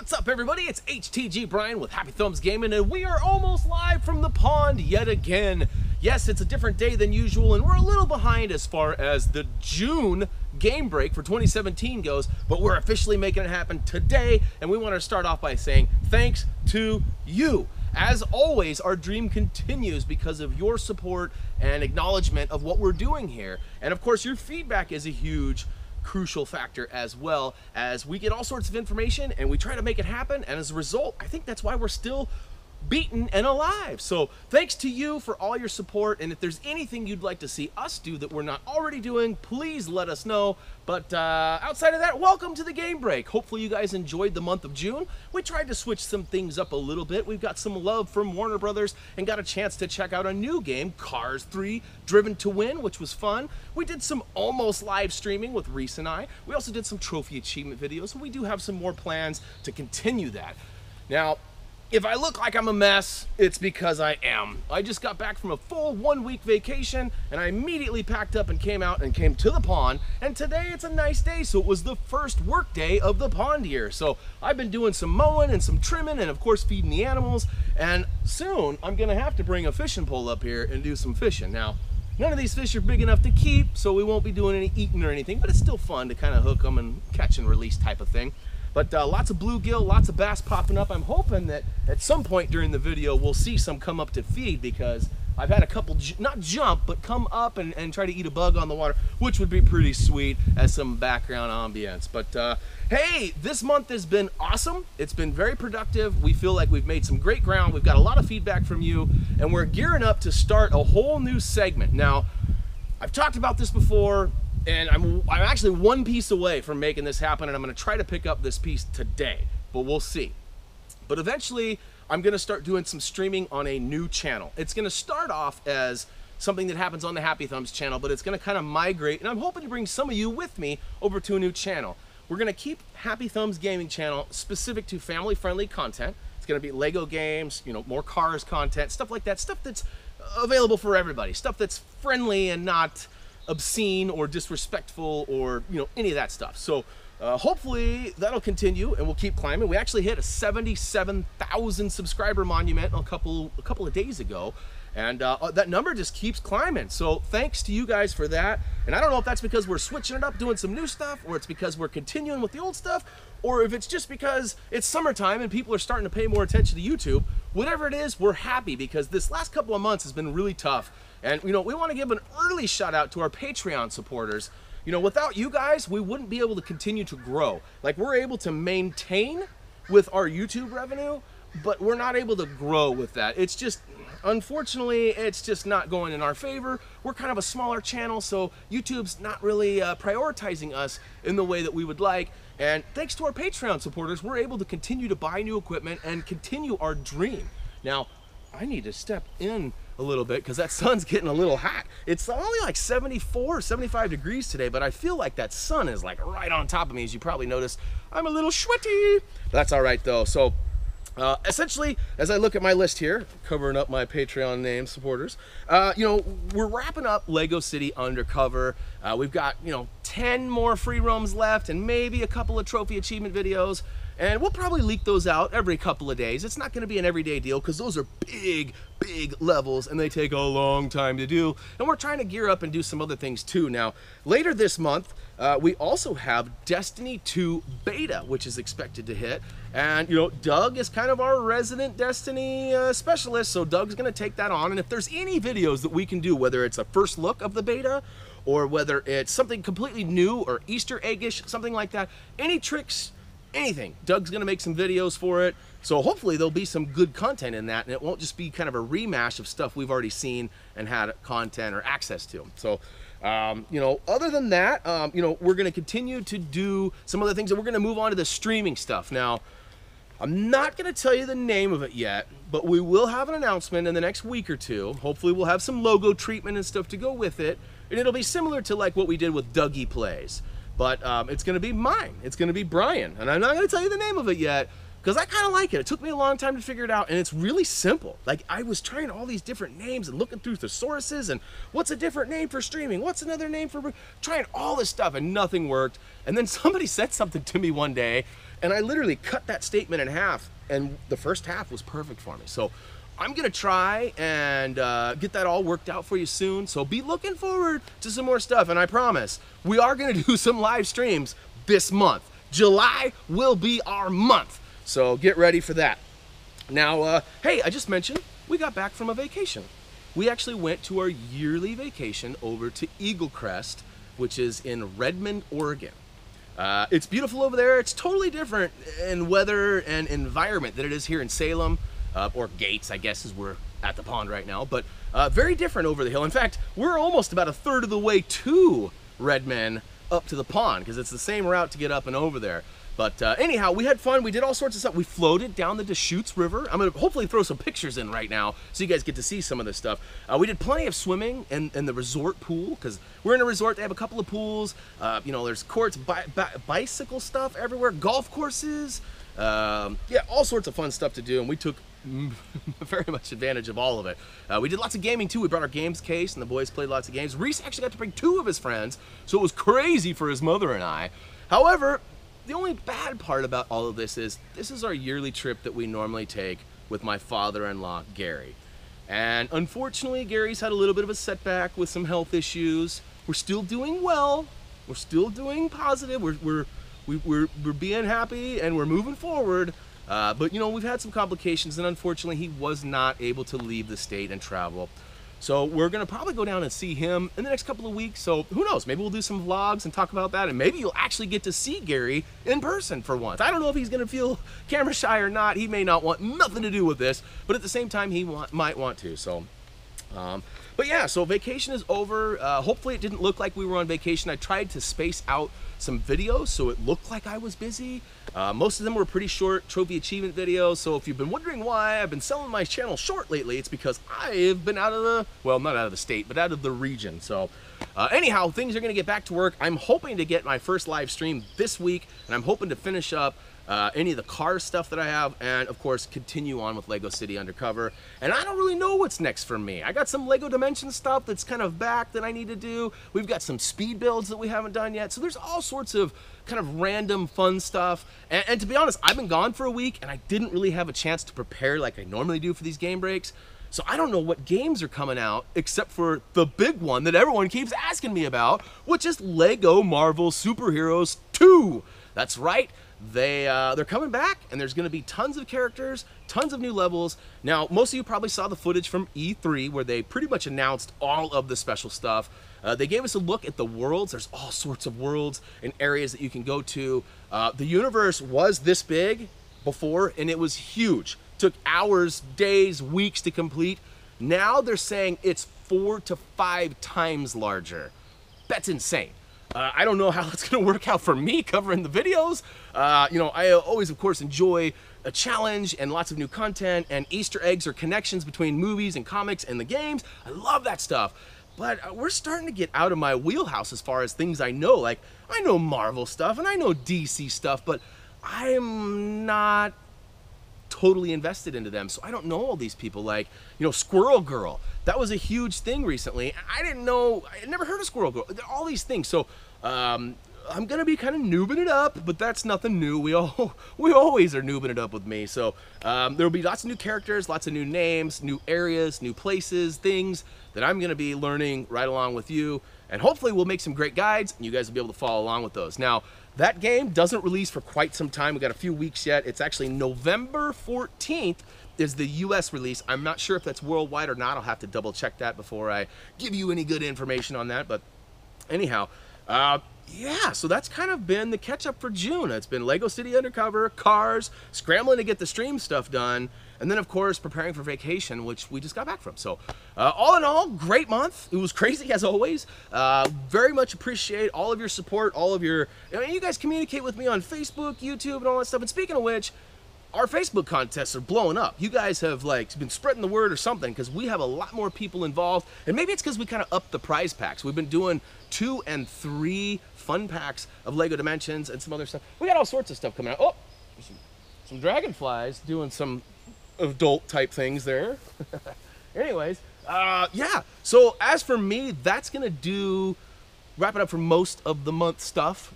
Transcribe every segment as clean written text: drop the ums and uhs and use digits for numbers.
What's up, everybody? It's HTG Brian with HappyThumbsGaming, and we are almost live from the pond yet again. Yes, it's a different day than usual, and we're a little behind as far as the June game break for 2017 goes, but we're officially making it happen today, and we want to start off by saying thanks to you. As always, our dream continues because of your support and acknowledgement of what we're doing here. And of course, your feedback is a huge crucial factor, as well as we get all sorts of information and we try to make it happen, and as a result, I think that's why we're still beaten and alive. So thanks to you for all your support, and if there's anything you'd like to see us do that we're not already doing, please let us know. But outside of that, welcome to the game break. Hopefully you guys enjoyed the month of June. We tried to switch some things up a little bit. We've got some love from Warner Brothers and got a chance to check out a new game, Cars 3 Driven to Win, which was fun. We did some almost live streaming with Reese and I. We also did some trophy achievement videos, and we do have some more plans to continue that. Now, if I look like I'm a mess, it's because I am. I just got back from a full 1-week vacation, and I immediately packed up and came to the pond, and today it's a nice day, so it was the first work day of the pond year. So I've been doing some mowing and some trimming and of course feeding the animals, and soon I'm gonna have to bring a fishing pole up here and do some fishing. Now, none of these fish are big enough to keep, so we won't be doing any eating or anything, but it's still fun to kind of hook them and catch and release type of thing. But lots of bluegill, lots of bass popping up. I'm hoping that at some point during the video, we'll see some come up to feed, because I've had a couple, not jump, but come up and try to eat a bug on the water, which would be pretty sweet as some background ambience. But hey, this month has been awesome. It's been very productive. We feel like we've made some great ground. We've got a lot of feedback from you, and we're gearing up to start a whole new segment. Now, I've talked about this before, and I'm actually one piece away from making this happen, and I'm going to try to pick up this piece today, but we'll see. But eventually, I'm going to start doing some streaming on a new channel. It's going to start off as something that happens on the Happy Thumbs channel, but it's going to kind of migrate, and I'm hoping to bring some of you with me over to a new channel. We're going to keep Happy Thumbs Gaming channel specific to family-friendly content. It's going to be Lego games, you know, more cars content, stuff like that, stuff that's available for everybody, stuff that's friendly and not obscene or disrespectful or, you know, any of that stuff. So hopefully that'll continue and we'll keep climbing. We actually hit a 77,000 subscriber monument a couple of days ago, and that number just keeps climbing. So thanks to you guys for that. And I don't know if that's because we're switching it up, doing some new stuff, or it's because we're continuing with the old stuff, or if it's just because it's summertime and people are starting to pay more attention to YouTube. Whatever it is, we're happy, because this last couple of months has been really tough. And, you know, we want to give an early shout out to our Patreon supporters. You know, without you guys, we wouldn't be able to continue to grow. Like, we're able to maintain with our YouTube revenue, but we're not able to grow with that. It's just, unfortunately, it's just not going in our favor. We're kind of a smaller channel, so YouTube's not really prioritizing us in the way that we would like. And thanks to our Patreon supporters, we're able to continue to buy new equipment and continue our dream. Now, I need to step in a little bit because that sun's getting a little hot. It's only like 74, 75 degrees today, but I feel like that sun is like right on top of me. As you probably noticed, I'm a little sweaty. That's all right though. So essentially, as I look at my list here, covering up my Patreon name supporters, you know, we're wrapping up Lego City Undercover. We've got, you know, 10 more free roams left and maybe a couple of trophy achievement videos. And we'll probably leak those out every couple of days. It's not going to be an everyday deal because those are big, big levels and they take a long time to do. And we're trying to gear up and do some other things too. Now, later this month, we also have Destiny 2 Beta, which is expected to hit. And, you know, Doug is kind of our resident Destiny specialist, so Doug's going to take that on. And if there's any videos that we can do, whether it's a first look of the beta, or whether it's something completely new or Easter eggish, something like that, any tricks, anything, Doug's gonna make some videos for it. So hopefully there'll be some good content in that, and it won't just be kind of a rehash of stuff we've already seen and had content or access to. So you know, other than that, you know, we're gonna continue to do some other things, and we're gonna move on to the streaming stuff. Now, I'm not gonna tell you the name of it yet, but we will have an announcement in the next week or two. Hopefully we'll have some logo treatment and stuff to go with it, and it'll be similar to like what we did with Dougie Plays. But it's going to be mine. It's going to be Brian. And I'm not going to tell you the name of it yet, because I kind of like it. It took me a long time to figure it out, and it's really simple. Like, I was trying all these different names and looking through thesauruses and what's a different name for streaming? What's another name for trying all this stuff, and nothing worked. And then somebody said something to me one day, and I literally cut that statement in half, and the first half was perfect for me. So I'm gonna try and get that all worked out for you soon. So be looking forward to some more stuff, and I promise we are gonna do some live streams this month. July will be our month. So get ready for that. Now, hey, I just mentioned we got back from a vacation. We actually went to our yearly vacation over to Eagle Crest, which is in Redmond, Oregon. It's beautiful over there. It's totally different in weather and environment than it is here in Salem, or Gates, I guess, as we're at the pond right now, but very different over the hill. In fact, we're almost about a third of the way to Redmond up to the pond, because it's the same route to get up and over there. But anyhow, we had fun. We did all sorts of stuff. We floated down the Deschutes River. I'm gonna hopefully throw some pictures in right now so you guys get to see some of this stuff. We did plenty of swimming in the resort pool, because we're in a resort. They have a couple of pools. You know, there's courts, bicycle stuff everywhere, golf courses. Yeah, all sorts of fun stuff to do, and we took very much advantage of all of it. We did lots of gaming too. We brought our games case, and the boys played lots of games. Reese actually got to bring 2 of his friends, so it was crazy for his mother and I. However, the only bad part about all of this is our yearly trip that we normally take with my father-in-law, Gary. And unfortunately, Gary's had a little bit of a setback with some health issues. We're still doing well. We're still doing positive. We're being happy, and we're moving forward. But you know, we've had some complications, and unfortunately he was not able to leave the state and travel. So we're gonna probably go down and see him in the next couple of weeks. So who knows, maybe we'll do some vlogs and talk about that, and maybe you'll actually get to see Gary in person for once. I don't know if he's gonna feel camera shy or not. He may not want nothing to do with this, but at the same time he might want to. So but yeah, so vacation is over. Hopefully it didn't look like we were on vacation. I tried to space out some videos so it looked like I was busy. Most of them were pretty short trophy achievement videos. So if you've been wondering why I've been selling my channel short lately, it's because I've been out of the, well, not out of the state, but out of the region. So anyhow, things are gonna get back to work. I'm hoping to get my first live stream this week, and I'm hoping to finish up any of the car stuff that I have, and of course continue on with Lego City Undercover. And I don't really know what's next for me. I got some Lego Dimensions stuff that's kind of back that I need to do. We've got some speed builds that we haven't done yet. So there's all sorts of kind of random fun stuff. And to be honest, I've been gone for a week, and I didn't really have a chance to prepare like I normally do for these game breaks. So I don't know what games are coming out, except for the big one that everyone keeps asking me about, which is Lego Marvel Superheroes 2. That's right. They're coming back, and there's going to be tons of characters, tons of new levels. Now, most of you probably saw the footage from E3 where they pretty much announced all of the special stuff. They gave us a look at the worlds. There's all sorts of worlds and areas that you can go to. The universe was this big before, and it was huge. Took hours, days, weeks to complete. Now they're saying it's 4 to 5 times larger. That's insane. I don't know how it's going to work out for me covering the videos. You know, I always, of course, enjoy a challenge and lots of new content and Easter eggs or connections between movies and comics and the games. I love that stuff. But we're starting to get out of my wheelhouse as far as things I know. Like, I know Marvel stuff and I know DC stuff, but I'm not totally invested into them, so I don't know all these people. Like, you know, Squirrel Girl, that was a huge thing recently. I didn't know, I had never heard of Squirrel Girl, all these things. So I'm gonna be kind of noobing it up, but that's nothing new. We always are noobing it up with me. So there'll be lots of new characters, lots of new names, new areas, new places, things that I'm gonna be learning right along with you, and hopefully we'll make some great guides and you guys will be able to follow along with those. Now, that game doesn't release for quite some time. We got a few weeks yet. It's actually November 14th is the US release. I'm not sure if that's worldwide or not. I'll have to double check that before I give you any good information on that. But anyhow, yeah, so that's kind of been the catch up for June. It's been Lego City Undercover, cars, scrambling to get the stream stuff done, and then of course preparing for vacation, which we just got back from. So all in all, great month. It was crazy as always. Very much appreciate all of your support, all of your, you guys communicate with me on Facebook, YouTube, and all that stuff. And speaking of which, our Facebook contests are blowing up. You guys have like been spreading the word or something, because we have a lot more people involved, and maybe it's because we kind of upped the prize packs. We've been doing 2 and 3 fun packs of Lego Dimensions and some other stuff. We got all sorts of stuff coming out. Oh, some dragonflies doing some adult type things there. Anyways, yeah. So as for me, that's gonna wrap it up for most of the month stuff.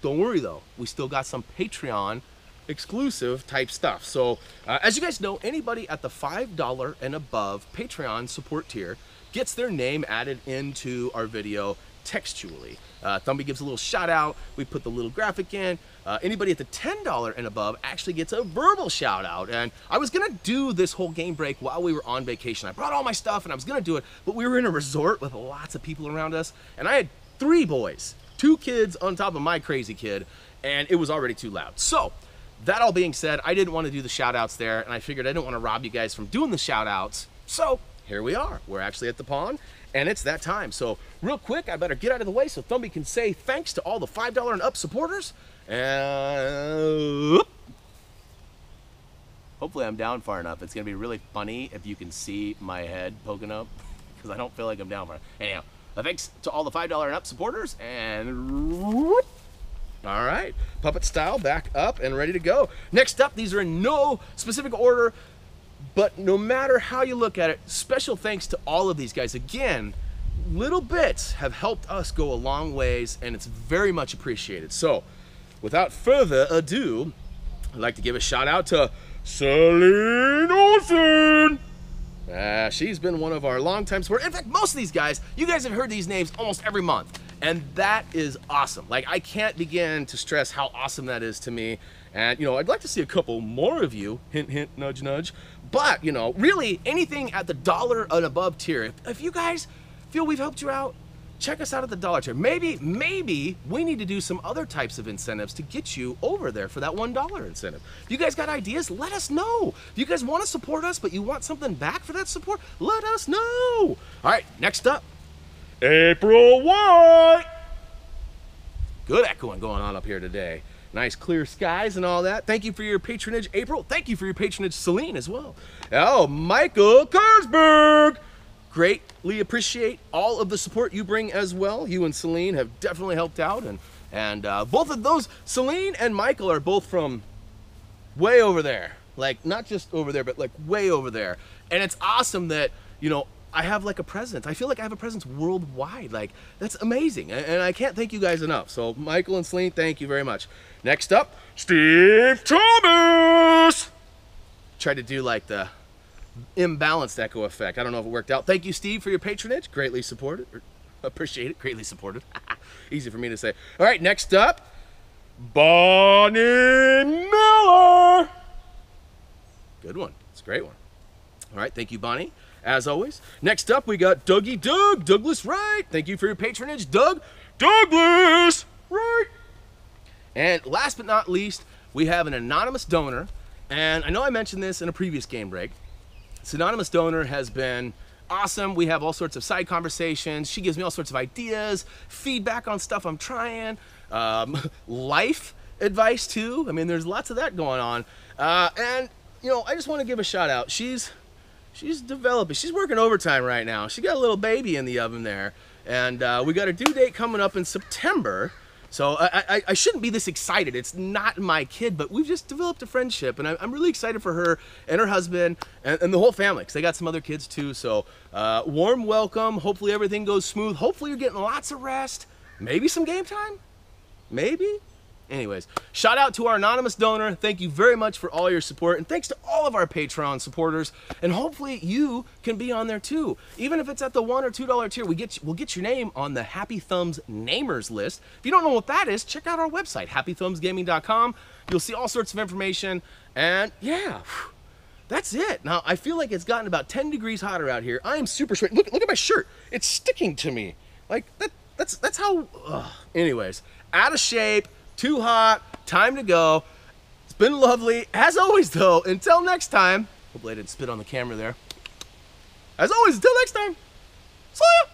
Don't worry though, we still got some Patreon exclusive type stuff. So as you guys know, anybody at the $5 and above Patreon support tier gets their name added into our video textually. Thumbie gives a little shout out, we put the little graphic in. Anybody at the $10 and above actually gets a verbal shout out. And I was gonna do this whole game break while we were on vacation. I brought all my stuff and I was gonna do it, but we were in a resort with lots of people around us, and I had 3 boys, 2 kids on top of my crazy kid, and it was already too loud. So that all being said, I didn't want to do the shout outs there, and I figured I didn't want to rob you guys from doing the shout outs. So here we are. We're actually at the pond, and it's that time. So real quick, I better get out of the way so Thumbie can say thanks to all the $5 and up supporters. And hopefully I'm down far enough. It's going to be really funny if you can see my head poking up, because I don't feel like I'm down far enough. Anyhow, thanks to all the $5 and up supporters, and all right, puppet style, back up and ready to go. Next up, these are in no specific order, but no matter how you look at it, special thanks to all of these guys. Again, little bits have helped us go a long ways, and it's very much appreciated. So without further ado, I'd like to give a shout out to Celine Olsen. She's been one of our longtime supporters. In fact, most of these guys, you guys have heard these names almost every month. And that is awesome. Like, I can't begin to stress how awesome that is to me. And, you know, I'd like to see a couple more of you, hint, hint, nudge, nudge. But, you know, really anything at the $1 and above tier, if you guys feel we've helped you out, check us out at the $1 tier. Maybe we need to do some other types of incentives to get you over there for that $1 incentive. If you guys got ideas, let us know. If you guys want to support us, but you want something back for that support, let us know. All right, next up, April White. Good echoing going on up here today. Nice clear skies and all that. Thank you for your patronage, April. Thank you for your patronage, Celine, as well. Oh, Michael Kersberg. Greatly appreciate all of the support you bring as well. You and Celine have definitely helped out, and both of those, Celine and Michael, are both from way over there. Like, not just over there, but like way over there. And it's awesome that, you know, I have like a presence. I feel like I have a presence worldwide. Like, that's amazing. And I can't thank you guys enough. So Michael and Celine, thank you very much. Next up, Steve Thomas. Tried to do like the imbalanced echo effect. I don't know if it worked out. Thank you, Steve, for your patronage. Greatly supported. Appreciate it. Greatly supported. Easy for me to say. All right, next up, Bonnie Miller. Good one. It's a great one. All right, thank you, Bonnie, as always. Next up, we got Dougie Doug, Douglas Wright. Thank you for your patronage, Doug. Douglas Wright. And last but not least, we have an anonymous donor. And I know I mentioned this in a previous game break. This anonymous donor has been awesome. We have all sorts of side conversations. She gives me all sorts of ideas, feedback on stuff I'm trying, life advice too. I mean, there's lots of that going on. And, you know, I just want to give a shout out. She's developing. She's working overtime right now. She got a little baby in the oven there. And we got a due date coming up in September. So I shouldn't be this excited. It's not my kid, but we've just developed a friendship, and I'm really excited for her and her husband and the whole family, because they got some other kids too. So warm welcome. Hopefully everything goes smooth. Hopefully you're getting lots of rest. Maybe some game time? Maybe? Anyways, shout out to our anonymous donor. Thank you very much for all your support, and thanks to all of our Patreon supporters. And hopefully you can be on there too. Even if it's at the $1 or $2 tier, we'll get your name on the Happy Thumbs Namers list. If you don't know what that is, check out our website, HappyThumbsGaming.com. You'll see all sorts of information, and yeah, that's it. Now, I feel like it's gotten about 10 degrees hotter out here. I am super sweaty. Look at my shirt. It's sticking to me. Like, that's how, anyways, out of shape. Too hot, time to go. It's been lovely. As always, though, until next time. Hopefully I didn't spit on the camera there. As always, until next time. See ya!